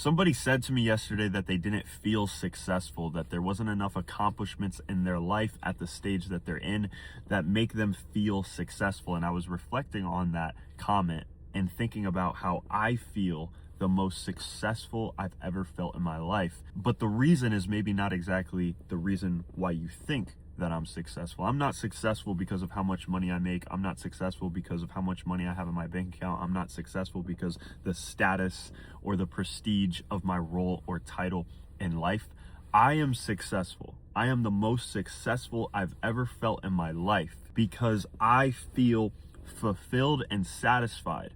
Somebody said to me yesterday that they didn't feel successful, that there wasn't enough accomplishments in their life at the stage that they're in that make them feel successful. And I was reflecting on that comment and thinking about how I feel the most successful I've ever felt in my life. But the reason is maybe not exactly the reason why you think that I'm successful. I'm not successful because of how much money I make. I'm not successful because of how much money I have in my bank account. I'm not successful because the status or the prestige of my role or title in life. I am successful. I am the most successful I've ever felt in my life because I feel fulfilled and satisfied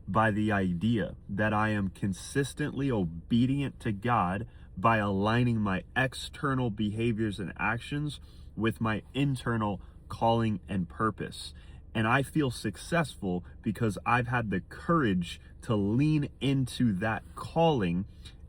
by the idea that I am consistently obedient to God by aligning my external behaviors and actions with my internal calling and purpose. And I feel successful because I've had the courage to lean into that calling.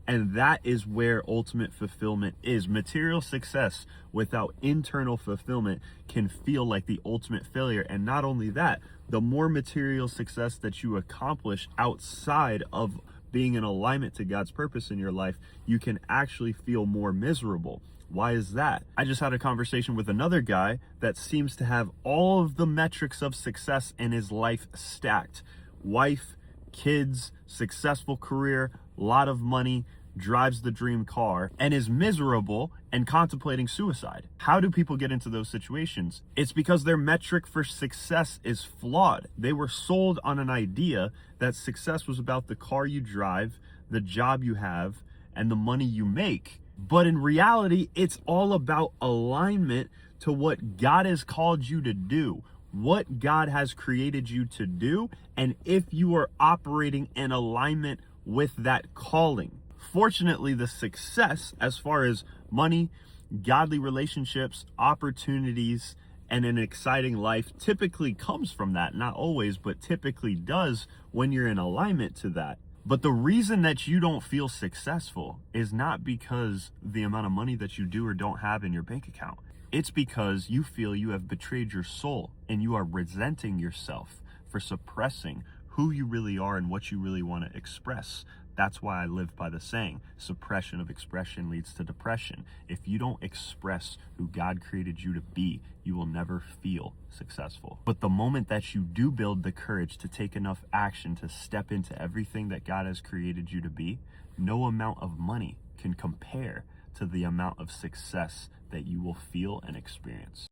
And that is where ultimate fulfillment is. Material success without internal fulfillment can feel like the ultimate failure. And not only that, the more material success that you accomplish outside of being in alignment to God's purpose in your life, you can actually feel more miserable. Why is that? I just had a conversation with another guy that seems to have all of the metrics of success in his life stacked. Wife, kids, successful career, lot of money, drives the dream car, and is miserable and contemplating suicide. How do people get into those situations? It's because their metric for success is flawed. They were sold on an idea that success was about the car you drive, the job you have, and the money you make. But in reality, it's all about alignment to what God has called you to do, what God has created you to do, and if you are operating in alignment with that calling. Fortunately, the success as far as money, godly relationships, opportunities, and an exciting life typically comes from that. Not always, but typically does when you're in alignment to that. But the reason that you don't feel successful is not because the amount of money that you do or don't have in your bank account. It's because you feel you have betrayed your soul and you are resenting yourself for suppressing who you really are and what you really want to express. That's why I live by the saying, suppression of expression leads to depression. If you don't express who God created you to be, you will never feel successful. But the moment that you do build the courage to take enough action to step into everything that God has created you to be, no amount of money can compare to the amount of success that you will feel and experience.